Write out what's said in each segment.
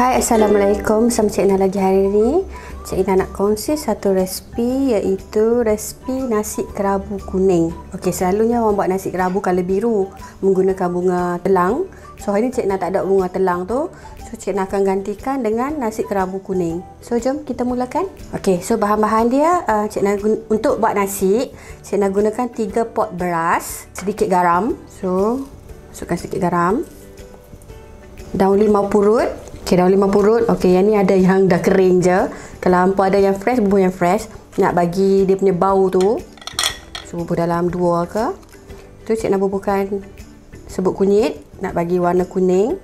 Hai, Assalamualaikum. Sama Cik Ina lagi hari ini. Cik Ina nak kongsi satu resipi, iaitu resipi nasi kerabu kuning. Okey, selalunya orang buat nasi kerabu colour biru menggunakan bunga telang. So hari ni Cik Ina tak ada bunga telang tu. So Cik Ina akan gantikan dengan nasi kerabu kuning. So jom kita mulakan. Okey, so bahan-bahan dia Cik Ina untuk buat nasi, Cik Ina gunakan 3 pot beras, sedikit garam. So masukkan sedikit garam. Daun limau purut. Okey, daun limau purut. Okey, yang ni ada yang dah kering je. Kalau hampa ada yang fresh, bubuh yang fresh. Nak bagi dia punya bau tu, so bubuh dalam 2 ke. Tu Cik nak bubuhkan serbuk kunyit, nak bagi warna kuning.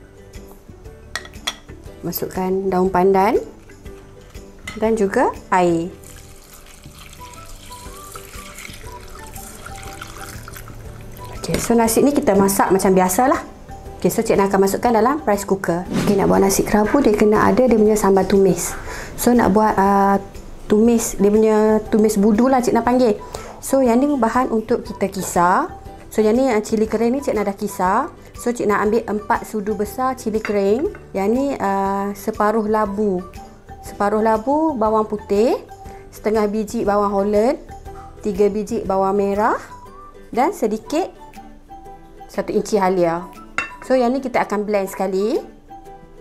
Masukkan daun pandan dan juga air. Okey, so nasi ni kita masak macam biasalah. Okay, so Cik Ina akan masukkan dalam rice cooker. Okay, nak buat nasi kerabu, dia kena ada dia punya sambal tumis. So nak buat tumis, dia punya tumis budu lah Cik Ina panggil. So yang ni bahan untuk kita kisar. So yang ni cili kering ni Cik Ina dah kisar. So Cik Ina ambil 4 sudu besar cili kering. Yang ni separuh labu. Separuh labu bawang putih, setengah biji bawang Holland, 3 biji bawang merah dan sedikit 1 inci halia. So yang ni kita akan blend sekali.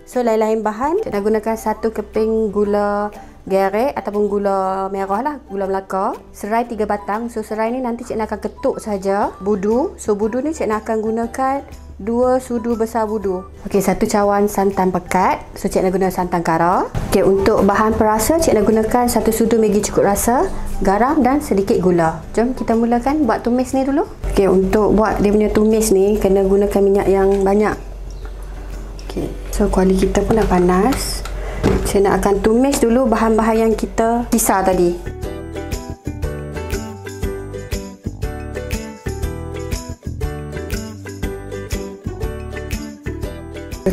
So lain-lain bahan, Cik nak gunakan 1 keping gula gerek ataupun gula merah lah, gula Melaka. Serai 3 batang. So serai ni nanti Cik nak akan ketuk saja. Budu. So budu ni Cik nak akan gunakan 2 sudu besar budu. Okey, 1 cawan santan pekat. So Cik nak guna santan kara. Okey, untuk bahan perasa Cik nak gunakan 1 sudu Maggi cukup rasa, garam dan sedikit gula. Jom kita mulakan buat tumis ni dulu. Okey, untuk buat dia punya tumis ni kena gunakan minyak yang banyak. Okey, so kuali kita pun dah panas. Cik nak akan tumis dulu bahan-bahan yang kita kisar tadi.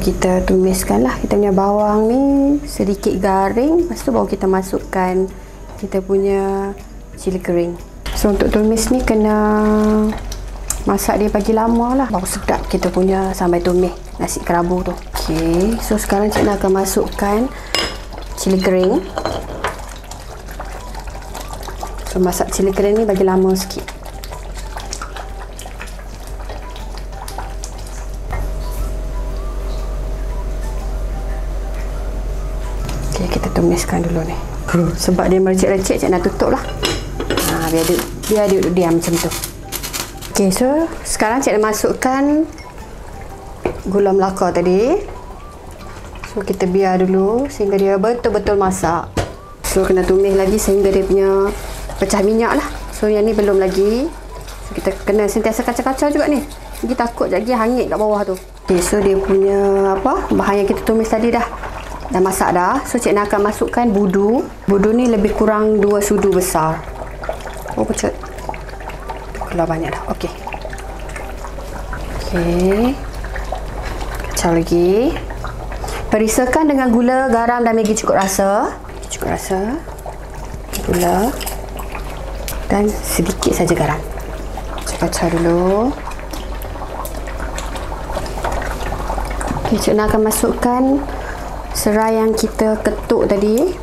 Kita tumiskanlah kita punya bawang ni sedikit garing. Lepas tu baru kita masukkan kita punya cili kering. So untuk tumis ni kena masak dia bagi lama lah, baru sedap kita punya sambal tumis nasi kerabu tu. Okey, so sekarang Cik nak akan masukkan cili kering. So masak cili kering ni bagi lama sikit. Okey, kita tumiskan dulu ni. Sebab dia mercik-recik, Cik nak tutup lah. Biar dia duduk diam macam tu. Okey, so sekarang Cik nak masukkan gula Melaka tadi. So kita biar dulu sehingga dia betul-betul masak. So kena tumis lagi sehingga dia punya pecah minyak lah. So yang ni belum lagi. So kita kena sentiasa kacau-kacau juga ni. Kita takut lagi hangit kat bawah tu. Okey, so dia punya bahan yang kita tumis tadi dah masak dah. So Cik nak akan masukkan budu. Budu ni lebih kurang 2 sudu besar. Oh, pecut. Keluar banyak dah. Okey. Okey. Kacau lagi. Perisakan dengan gula, garam dan Maggi cukup rasa. Cukup rasa. Gula. Dan sedikit saja garam. Kacau dulu. Okey, Cik nak akan masukkan serai yang kita ketuk tadi.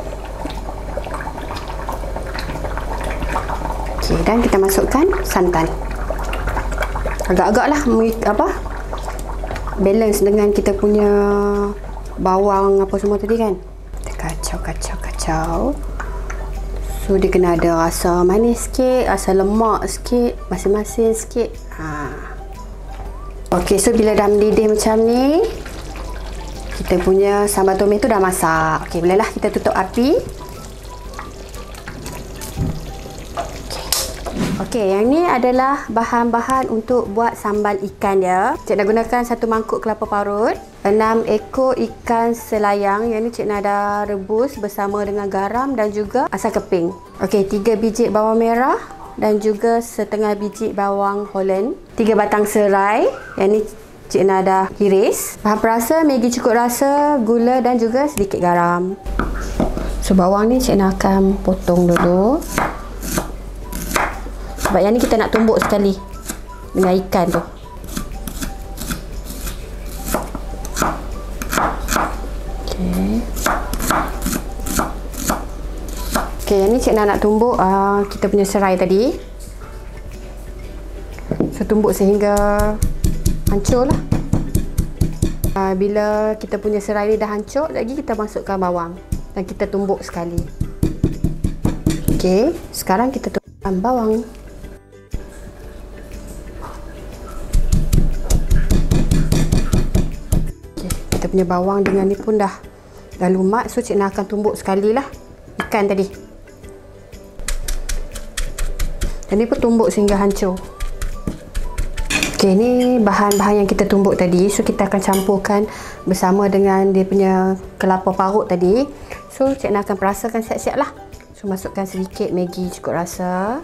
Okey, dan kita masukkan santan. Agak-agaklah balance dengan kita punya bawang apa semua tadi kan. Kita kacau. So dia kena ada rasa manis sikit, rasa lemak sikit, masin-masin sikit. Okey, so bila dah mendidih macam ni, kita punya sambal tumis tu dah masak. Okey, bolehlah kita tutup api. Okey, yang ni adalah bahan-bahan untuk buat sambal ikan dia. Cik nak gunakan 1 mangkuk kelapa parut, 6 ekor ikan selayang. Yang ni Cik nak dah rebus bersama dengan garam dan juga asam keping. Okey, 3 biji bawang merah dan juga setengah biji bawang Holland, 3 batang serai. Yang ni Cik nak dah iris. Bahan perasa Maggi cukup rasa, gula dan juga sedikit garam. So bawang ni Cik nak akan potong dulu. Sebab yang ni kita nak tumbuk sekali dengan ikan tu. Okey, yang ni Cik nak tumbuk kita punya serai tadi. So tumbuk sehingga hancur lah. Bila kita punya serai ni dah hancur, lagi kita masukkan bawang dan kita tumbuk sekali. Okey, sekarang kita tumbukkan bawang. Okey, kita punya bawang dengan ni pun dah lumat, so Cik nak akan tumbuk sekali lah ikan tadi. Dan ni pun tumbuk sehingga hancur. Okey, ni bahan-bahan yang kita tumbuk tadi. So kita akan campurkan bersama dengan dia punya kelapa parut tadi. So Cik nak akan perasakan siap-siap lah. So masukkan sedikit Maggi cukup rasa,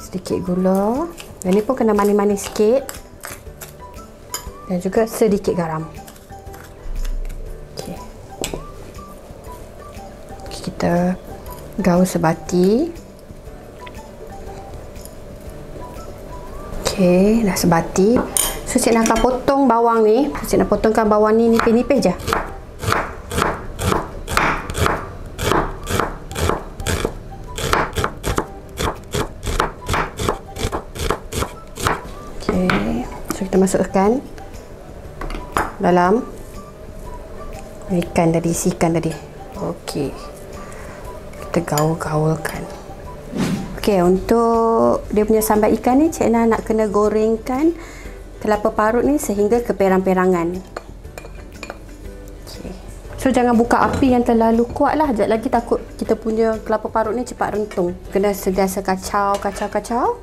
sedikit gula, dan ni pun kena manis-manis sikit, dan juga sedikit garam. Okey, kita gaul sebati. Okey, dah sebati. So Cik nak akan potong bawang ni. Cik nak potongkan bawang ni nipis-nipis je. Okey, so kita masukkan dalam ikan tadi, isi ikan tadi. Okey, kita gaul-gaulkan. Okey, untuk dia punya sambal ikan ni, Cik nak kena gorengkan kelapa parut ni sehingga keperang-perangan. Okey, so jangan buka api yang terlalu kuat lah. Sekejap lagi takut kita punya kelapa parut ni cepat rentung. Kena sentiasa kacau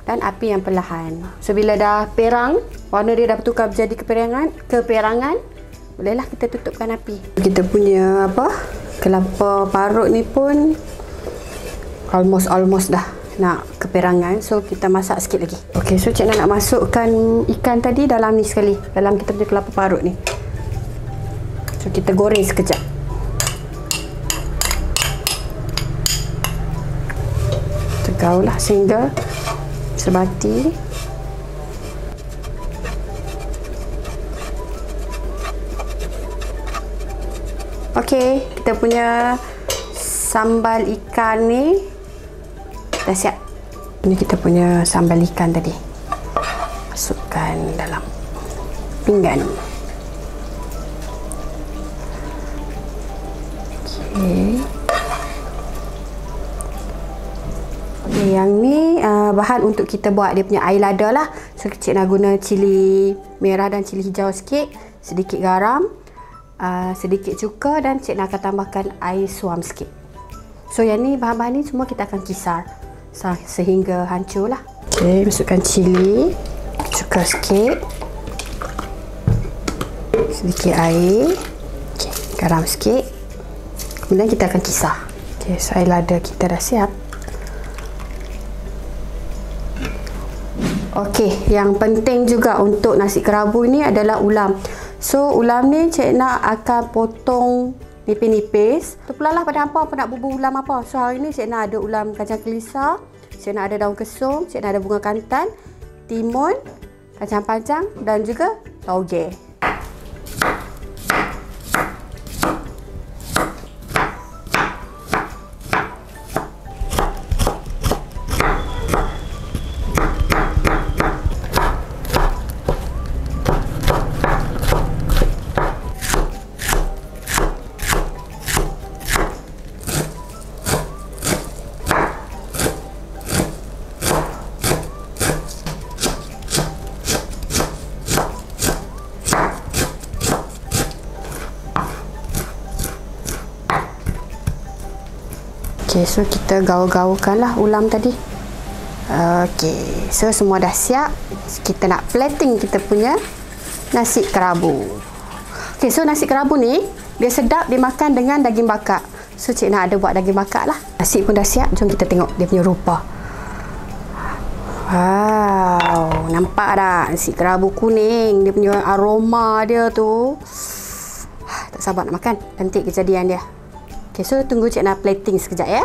dan api yang perlahan. So bila dah perang, warna dia dah bertukar menjadi keperangan, bolehlah kita tutupkan api. Kita punya kelapa parut ni pun almost dah nak keperangan, so kita masak sikit lagi. Okey, so Cik nak masukkan ikan tadi dalam ni sekali, dalam kita punya kelapa parut ni. So kita goreng sekejap. Tegau lah sehingga sebati. Okey, kita punya sambal ikan ni dah siap. Ini kita punya sambal ikan tadi. Masukkan dalam pinggan. Okey. Okay, yang ni bahan untuk kita buat dia punya air lada lah. So Cik nak guna cili merah dan cili hijau sikit, sedikit garam, sedikit cuka, dan Cik nak akan tambahkan air suam sikit. So yang ni bahan-bahan ni semua kita akan kisar sehingga hancur lah. Okey, masukkan cili, cuka sikit, sedikit air, okay, garam sikit, kemudian kita akan kisar. Okey, so air lada kita dah siap. Okey, yang penting juga untuk nasi kerabu ni adalah ulam. So ulam ni Cik nak akan potong nipis-nipis. Terpulalah pada hampa apa nak bubuh ulam apa. So hari ni Cik nak ada ulam kacang kelisa, Cik nak ada daun kesum, Cik nak ada bunga kantan, timun, kacang panjang dan juga tauge. Okey, so kita gaul-gaulkanlah ulam tadi. Okey, so semua dah siap. Kita nak plating kita punya nasi kerabu. Okey, so nasi kerabu ni dia sedap dimakan dengan daging bakar. So Cik nak ada buat daging bakar lah. Nasi pun dah siap. Jom kita tengok dia punya rupa. Wow, nampak tak nasi kerabu kuning? Dia punya aroma dia tu. Tak sabar nak makan. Nanti kejadian dia. Okay, so tunggu Cik nak plating sekejap ya.